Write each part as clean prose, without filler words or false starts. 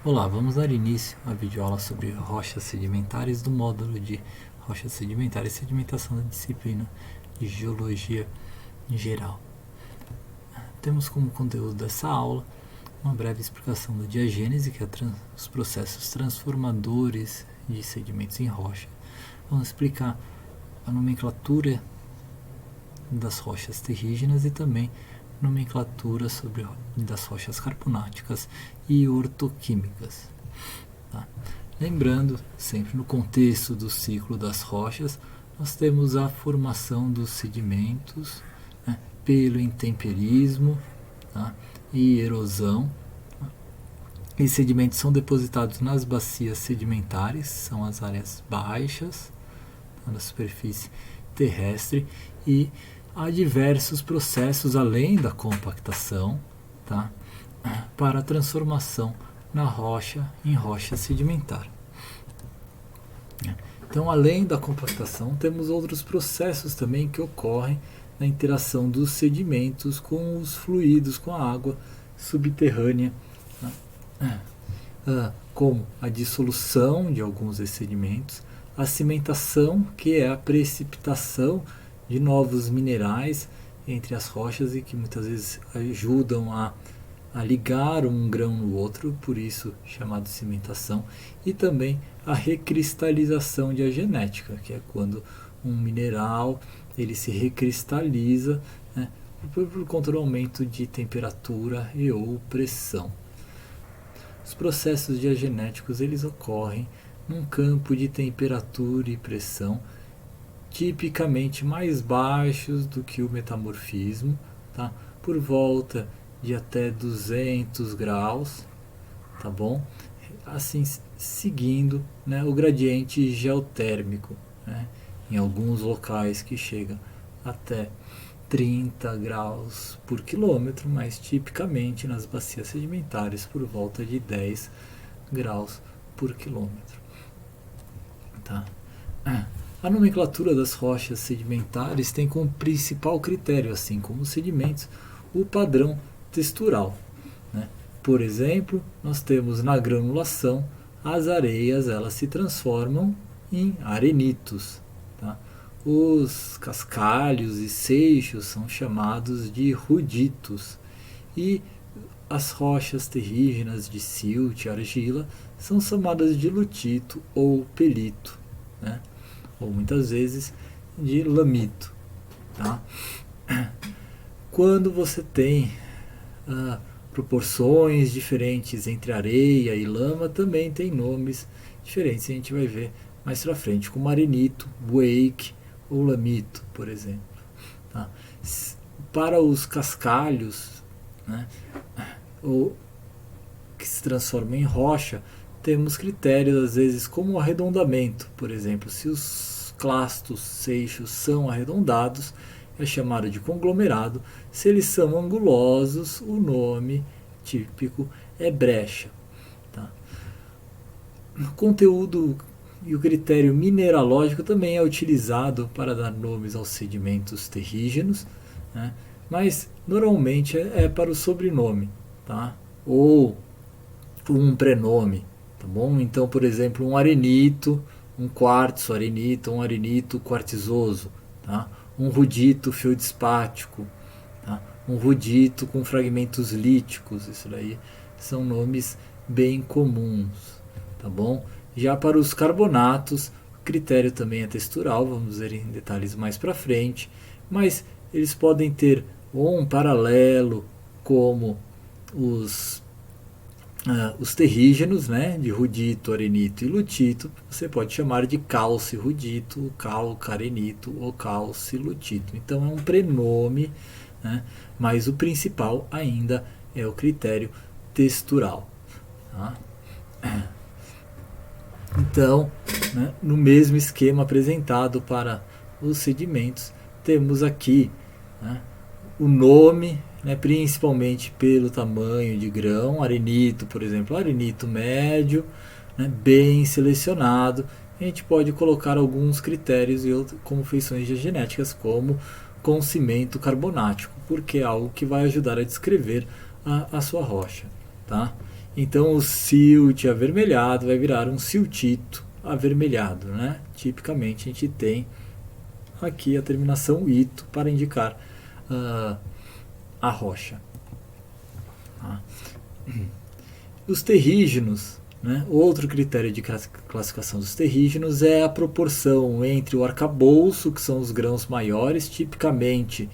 Olá, vamos dar início à videoaula sobre rochas sedimentares do módulo de rochas sedimentares e sedimentação da disciplina de Geologia em geral. Temos como conteúdo dessa aula uma breve explicação da diagênese, que é os processos transformadores de sedimentos em rocha. Vamos explicar a nomenclatura das rochas terrígenas e também nomenclatura das rochas carbonáticas e ortoquímicas. Tá? Lembrando, sempre no contexto do ciclo das rochas, nós temos a formação dos sedimentos, né, pelo intemperismo, tá, e erosão. E sedimentos são depositados nas bacias sedimentares, são as áreas baixas, tá, da superfície terrestre, e há diversos processos além da compactação, tá, para a transformação na rocha em rocha sedimentar. Então, além da compactação, temos outros processos também que ocorrem na interação dos sedimentos com os fluidos, com a água subterrânea, como a dissolução de alguns desses sedimentos, a cimentação, que é a precipitação de novos minerais entre as rochas e que muitas vezes ajudam a ligar um grão no outro, por isso chamado cimentação, e também a recristalização diagenética, que é quando um mineral ele se recristaliza, né, por conta do aumento de temperatura e ou pressão. Os processos diagenéticos eles ocorrem num campo de temperatura e pressão tipicamente mais baixos do que o metamorfismo, tá? Por volta de até 200 graus, tá bom? Assim, seguindo, né, o gradiente geotérmico, né, em alguns locais que chega até 30 graus por quilômetro, mas tipicamente nas bacias sedimentares por volta de 10 graus por quilômetro. Tá? A nomenclatura das rochas sedimentares tem como principal critério, assim como os sedimentos, o padrão textural. Né? Por exemplo, nós temos na granulação, as areias elas se transformam em arenitos. Tá? Os cascalhos e seixos são chamados de ruditos. E as rochas terrígenas de silt e argila são chamadas de lutito ou pelito, né? Ou muitas vezes de lamito. Tá? Quando você tem proporções diferentes entre areia e lama, também tem nomes diferentes. A gente vai ver mais pra frente, como arenito, wake ou lamito, por exemplo. Tá? Para os cascalhos, né, ou que se transformam em rocha, temos critérios às vezes como o arredondamento, por exemplo, se os clastos, seixos são arredondados, é chamado de conglomerado. Se eles são angulosos, o nome típico é brecha. Tá? O conteúdo e o critério mineralógico também é utilizado para dar nomes aos sedimentos terrígenos, né? Mas normalmente é para o sobrenome, tá? Ou um prenome. Tá bom? Então, por exemplo, um arenito, um quartzo arenito, um arenito quartzoso, tá? Um rudito feldspático, tá? Um rudito com fragmentos líticos, isso daí são nomes bem comuns, tá bom? Já para os carbonatos, o critério também é textural, vamos ver em detalhes mais para frente, mas eles podem ter ou um paralelo como os terrígenos, né, de rudito, arenito e lutito, você pode chamar de calci-rudito, calcarenito ou calci-lutito. Então é um prenome, né, mas o principal ainda é o critério textural. Tá? Então, né, no mesmo esquema apresentado para os sedimentos, temos aqui, né, o nome, né, principalmente pelo tamanho de grão, arenito, por exemplo, arenito médio, né, bem selecionado. A gente pode colocar alguns critérios e como feições genéticas, como com cimento carbonático, porque é algo que vai ajudar a descrever a sua rocha. Tá? Então o silt avermelhado vai virar um siltito avermelhado, né? Tipicamente a gente tem aqui a terminação ito para indicar a rocha. Tá? Os terrígenos, né? Outro critério de classificação dos terrígenos é a proporção entre o arcabouço, que são os grãos maiores, tipicamente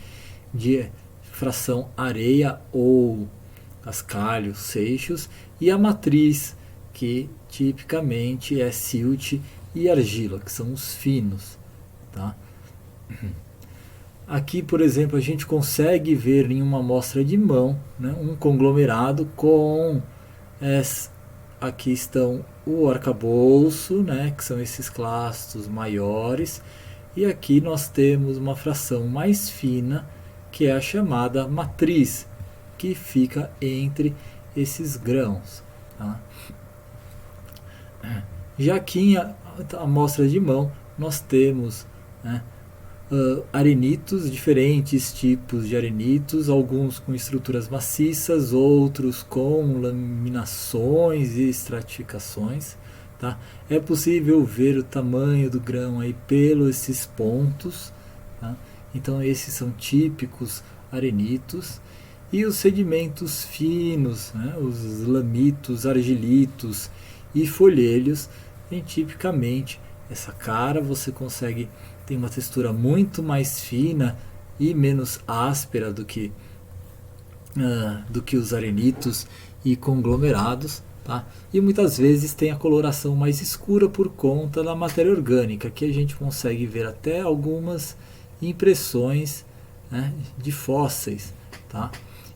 de fração areia ou cascalho, seixos, e a matriz, que tipicamente é silt e argila, que são os finos. Tá? Aqui, por exemplo, a gente consegue ver em uma amostra de mão, né, um conglomerado com aqui estão o arcabouço, né, que são esses clastos maiores, e aqui nós temos uma fração mais fina, que é a chamada matriz, que fica entre esses grãos. Tá? Já aqui em amostra de mão nós temos, né, arenitos, diferentes tipos de arenitos, alguns com estruturas maciças, outros com laminações e estratificações. Tá? É possível ver o tamanho do grão aí pelos esses pontos. Tá? Então esses são típicos arenitos. E os sedimentos finos, né, os lamitos, argilitos e folhelhos, tem tipicamente essa cara, você consegue ter uma textura muito mais fina e menos áspera do que os arenitos e conglomerados. Tá? E muitas vezes tem a coloração mais escura por conta da matéria orgânica, que a gente consegue ver até algumas impressões, né, de fósseis, tá?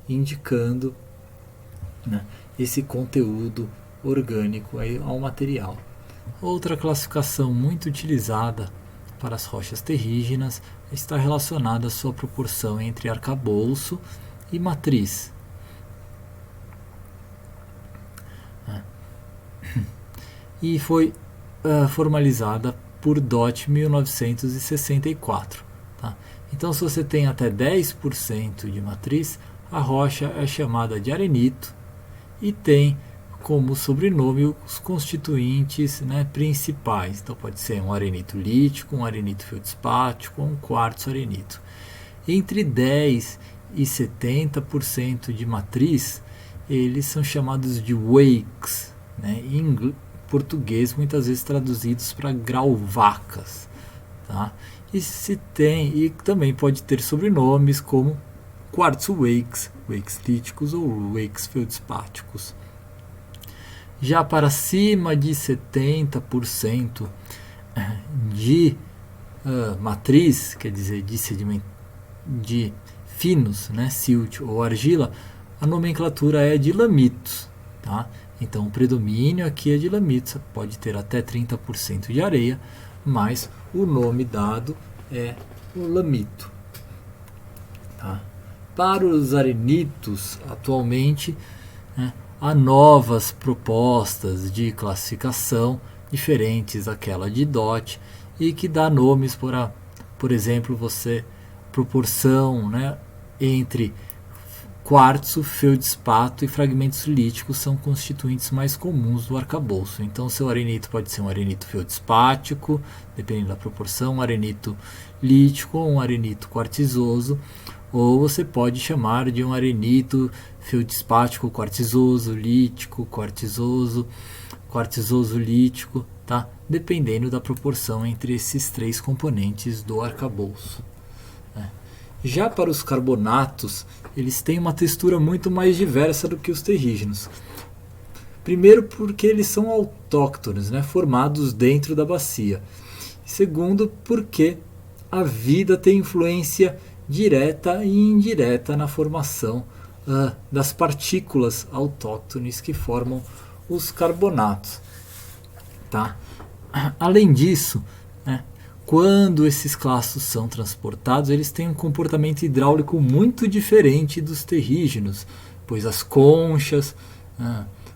Indicando, né, esse conteúdo orgânico aí ao material. Outra classificação muito utilizada para as rochas terrígenas está relacionada à sua proporção entre arcabouço e matriz. E foi formalizada por DOT 1964. Tá? Então, se você tem até 10% de matriz, a rocha é chamada de arenito e tem como sobrenome os constituintes, né, principais. Então pode ser um arenito lítico, um arenito feldspático ou um quartzo arenito. Entre 10% e 70% de matriz, eles são chamados de wakes, né, em português muitas vezes traduzidos para grauwacas. Tá? E também pode ter sobrenomes como quartzo wakes, wakes líticos ou wakes feldspáticos. Já para cima de 70% de matriz, quer dizer, de finos, né, silt ou argila, a nomenclatura é de lamitos. Tá? Então o predomínio aqui é de lamitos, pode ter até 30% de areia, mas o nome dado é o lamito. Tá? Para os arenitos, atualmente, né, há novas propostas de classificação diferentes daquela de DOT e que dá nomes para, por exemplo, proporção, né, entre quartzo, feldspato e fragmentos líticos são constituintes mais comuns do arcabouço. Então, seu arenito pode ser um arenito feldspático, dependendo da proporção, um arenito lítico ou um arenito quartzoso, ou você pode chamar de um arenito feldspático quartzoso, lítico, quartzoso, quartzoso lítico, tá? Dependendo da proporção entre esses três componentes do arcabouço. Já para os carbonatos, eles têm uma textura muito mais diversa do que os terrígenos. Primeiro porque eles são autóctones, né, formados dentro da bacia. Segundo porque a vida tem influência direta e indireta na formação das partículas autóctones que formam os carbonatos. Tá? Além disso, né, quando esses clastos são transportados, eles têm um comportamento hidráulico muito diferente dos terrígenos, pois as conchas,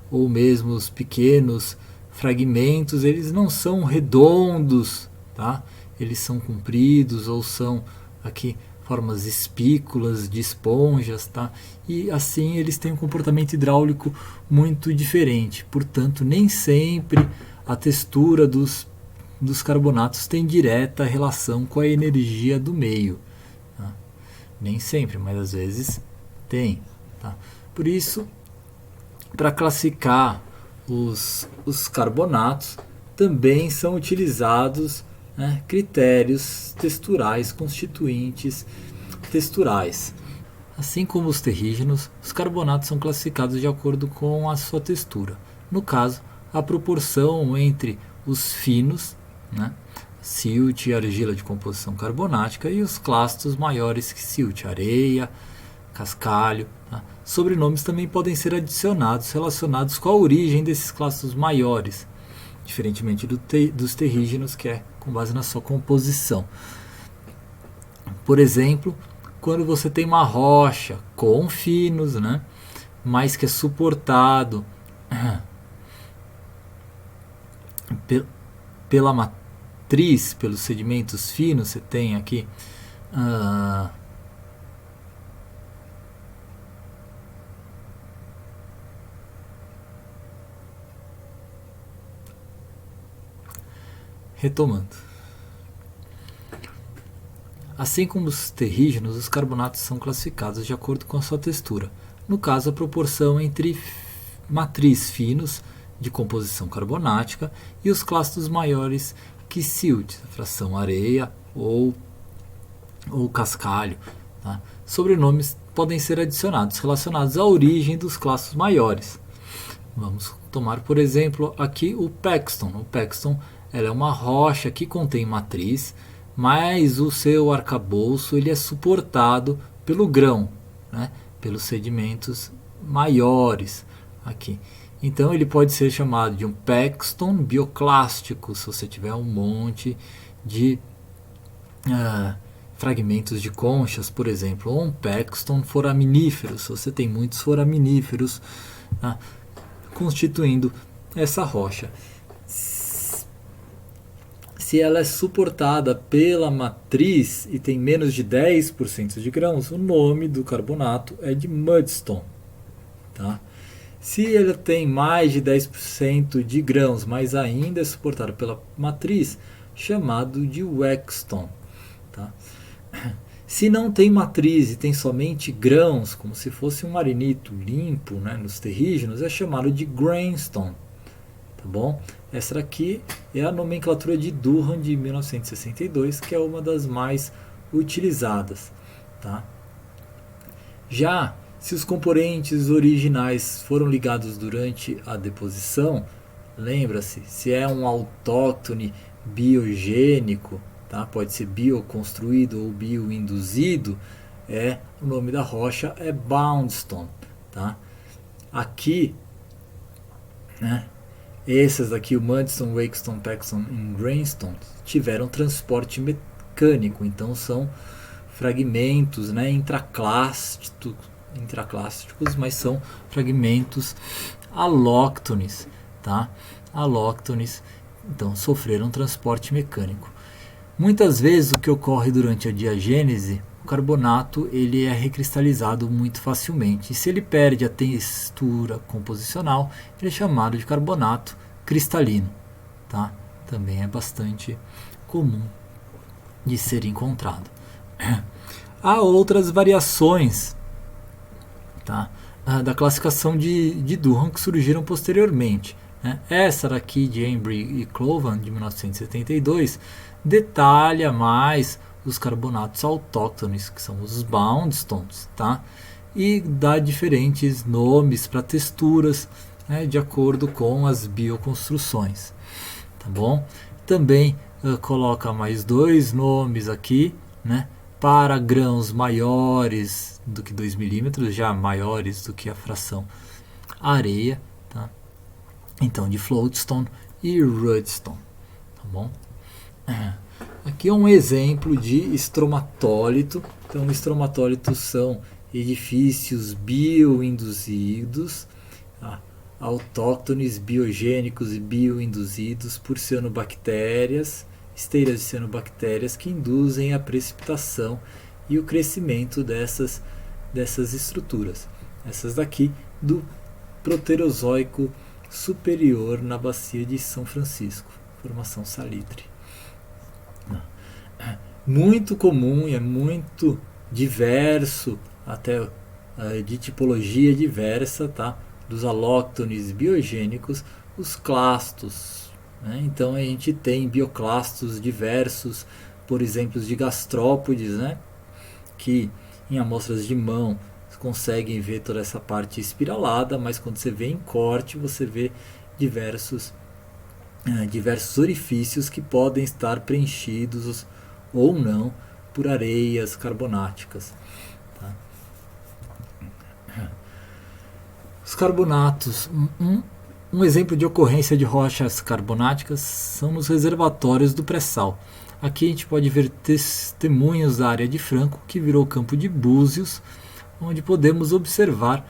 ou mesmo os pequenos fragmentos, eles não são redondos, tá? Eles são compridos ou são aqui formas espículas de esponjas, tá? E assim eles têm um comportamento hidráulico muito diferente. Portanto, nem sempre a textura dos carbonatos tem direta relação com a energia do meio. Tá? Nem sempre, mas às vezes tem. Tá? Por isso, para classificar os carbonatos, também são utilizados, né, critérios texturais, constituintes texturais. Assim como os terrígenos, os carbonatos são classificados de acordo com a sua textura. No caso, a proporção entre os finos, né, silt e argila de composição carbonática, e os clastos maiores que silt, areia, cascalho. Tá? Sobrenomes também podem ser adicionados relacionados com a origem desses clastos maiores, diferentemente dos terrígenos, que é com base na sua composição. Por exemplo, quando você tem uma rocha com finos, né, mas que é suportado pela matriz, pelos sedimentos finos, você tem aqui retomando. Assim como os terrígenos, os carbonatos são classificados de acordo com a sua textura. No caso, a proporção entre matriz finos de composição carbonática e os clastos maiores que silt, a fração areia ou cascalho. Tá? Sobrenomes podem ser adicionados relacionados à origem dos clastos maiores. Vamos tomar, por exemplo, aqui o Paxton. O Paxton ela é uma rocha que contém matriz, mas o seu arcabouço ele é suportado pelo grão, né, pelos sedimentos maiores aqui. Então ele pode ser chamado de um Paxton bioclástico, se você tiver um monte de fragmentos de conchas, por exemplo, ou um Paxton foraminífero, se você tem muitos foraminíferos constituindo essa rocha. Se ela é suportada pela matriz e tem menos de 10% de grãos, o nome do carbonato é de mudstone. Tá? Se ela tem mais de 10% de grãos, mas ainda é suportada pela matriz, chamado de waxstone. Tá? Se não tem matriz e tem somente grãos, como se fosse um arenito limpo, né, nos terrígenos, é chamado de grainstone. Tá bom? Essa aqui é a nomenclatura de Durham de 1962, que é uma das mais utilizadas. Tá? Já se os componentes originais foram ligados durante a deposição, lembra-se, se é um autóctone biogênico, tá? Pode ser bioconstruído ou bioinduzido, o nome da rocha é Boundstone. Tá? Aqui, né, essas aqui, o Mudstone, Waxstone, Paxton e Grainstone, tiveram transporte mecânico, então são fragmentos, né, intraclásticos, mas são fragmentos alóctones, tá? Alóctones, então sofreram transporte mecânico. Muitas vezes o que ocorre durante a diagênese, o carbonato ele é recristalizado muito facilmente. E se ele perde a textura composicional, ele é chamado de carbonato cristalino. Tá? Também é bastante comum de ser encontrado. Há outras variações, tá, da classificação de Durham que surgiram posteriormente. Né? Essa daqui de Embry e Clovan, de 1972, detalha mais os carbonatos autóctones, que são os Boundstones, tá? E dá diferentes nomes para texturas, né, de acordo com as bioconstruções, tá bom? Também coloca mais dois nomes aqui, né, para grãos maiores do que 2 milímetros, já maiores do que a fração areia, tá? Então, de Floatstone e Rudstone, tá bom? Aqui é um exemplo de estromatólito. Então, estromatólitos são edifícios bioinduzidos, autóctones, biogênicos e bioinduzidos por cianobactérias, esteiras de cianobactérias que induzem a precipitação e o crescimento dessas estruturas. Essas daqui do Proterozoico superior na bacia de São Francisco, formação salitre. Muito comum e é muito diverso, até de tipologia diversa, tá? Dos alóctones biogênicos, os clastos. Né? Então a gente tem bioclastos diversos, por exemplo, de gastrópodes, né? Que em amostras de mão conseguem ver toda essa parte espiralada, mas quando você vê em corte, você vê diversos orifícios que podem estar preenchidos ou não por areias carbonáticas. Tá? Os carbonatos. Um exemplo de ocorrência de rochas carbonáticas são nos reservatórios do pré-sal. Aqui a gente pode ver testemunhos da área de Franco, que virou campo de Búzios, onde podemos observar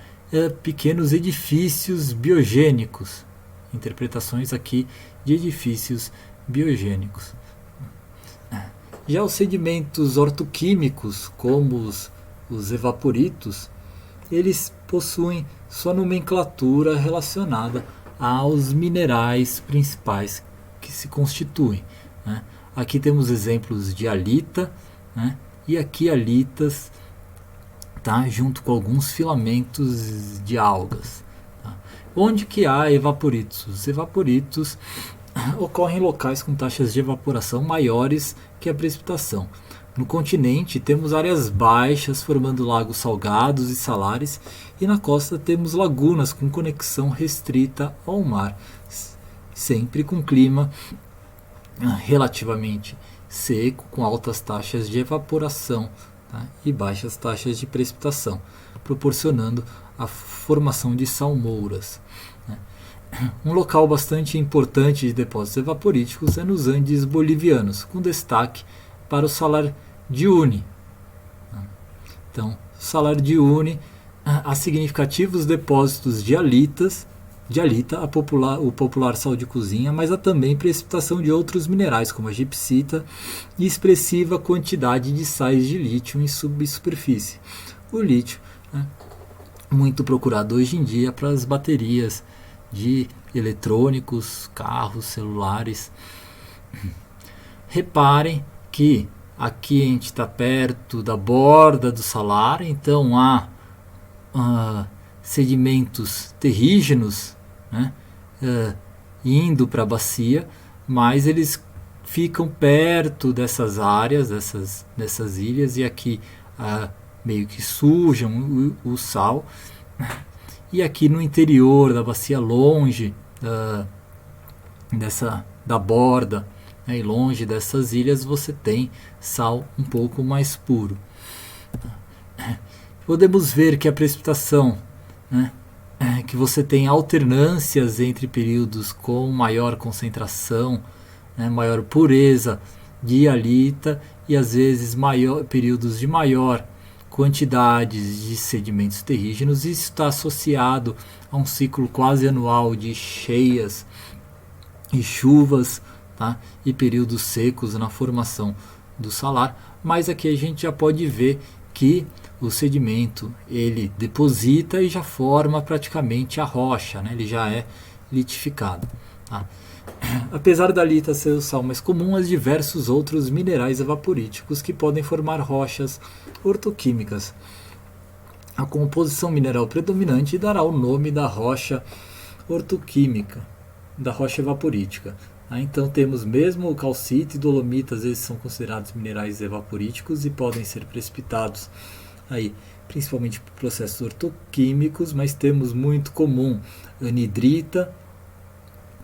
pequenos edifícios biogênicos, interpretações aqui de edifícios biogênicos. Já os sedimentos ortoquímicos, como os evaporitos, eles possuem sua nomenclatura relacionada aos minerais principais que se constituem. Né? Aqui temos exemplos de halita, né? E aqui halitas, tá? Junto com alguns filamentos de algas. Tá? Onde que há evaporitos? Os evaporitos ocorrem em locais com taxas de evaporação maiores que a precipitação. No continente temos áreas baixas formando lagos salgados e salares, e na costa temos lagunas com conexão restrita ao mar, sempre com clima relativamente seco, com altas taxas de evaporação, tá? E baixas taxas de precipitação, proporcionando a formação de salmouras. Né? Um local bastante importante de depósitos evaporíticos é nos Andes bolivianos, com destaque para o Salar de Uyuni. Então, Salar de Uyuni, há significativos depósitos de halita, o popular sal de cozinha, mas há também precipitação de outros minerais, como a gipsita, e expressiva quantidade de sais de lítio em subsuperfície. O lítio, né, muito procurado hoje em dia para as baterias de eletrônicos, carros, celulares. Reparem que aqui a gente está perto da borda do salar, então há sedimentos terrígenos, né, indo para a bacia, mas eles ficam perto dessas áreas, dessas ilhas, e aqui meio que sujam o sal. E aqui no interior da bacia, longe da borda, né, e longe dessas ilhas, você tem sal um pouco mais puro. Podemos ver que a precipitação, né, que você tem alternâncias entre períodos com maior concentração, né, maior pureza de halita, e às vezes períodos de maior quantidades de sedimentos terrígenos. Isso está associado a um ciclo quase anual de cheias e chuvas, tá? E períodos secos na formação do salar. Mas aqui a gente já pode ver que o sedimento ele deposita e já forma praticamente a rocha, né? Ele já é litificado. Tá? Apesar da halita ser o sal mais comum, há diversos outros minerais evaporíticos que podem formar rochas ortoquímicas. A composição mineral predominante dará o nome da rocha ortoquímica, da rocha evaporítica. Então temos mesmo o calcite e dolomita, às vezes são considerados minerais evaporíticos e podem ser precipitados aí, principalmente por processos ortoquímicos, mas temos muito comum anidrita,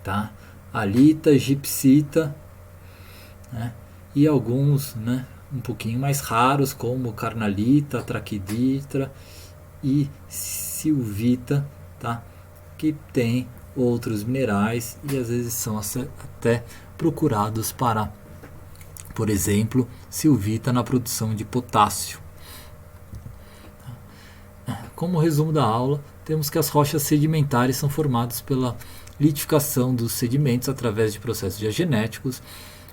tá? Halita, gipsita, né? E alguns, né, um pouquinho mais raros, como carnalita, traquiditra e silvita, tá? Que tem outros minerais e às vezes são até procurados para, por exemplo, silvita na produção de potássio. Como resumo da aula, temos que as rochas sedimentares são formadas pela litificação dos sedimentos através de processos diagenéticos.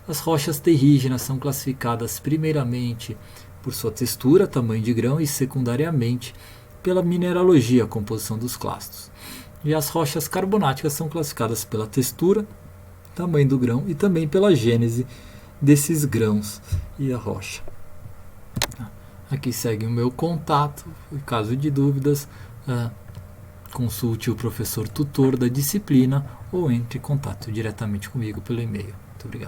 As rochas terrígenas são classificadas primeiramente por sua textura, tamanho de grão e, secundariamente, pela mineralogia, a composição dos clastos. E as rochas carbonáticas são classificadas pela textura, tamanho do grão e também pela gênese desses grãos e a rocha. Aqui segue o meu contato, em caso de dúvidas, consulte o professor tutor da disciplina ou entre em contato diretamente comigo pelo e-mail. Muito obrigado.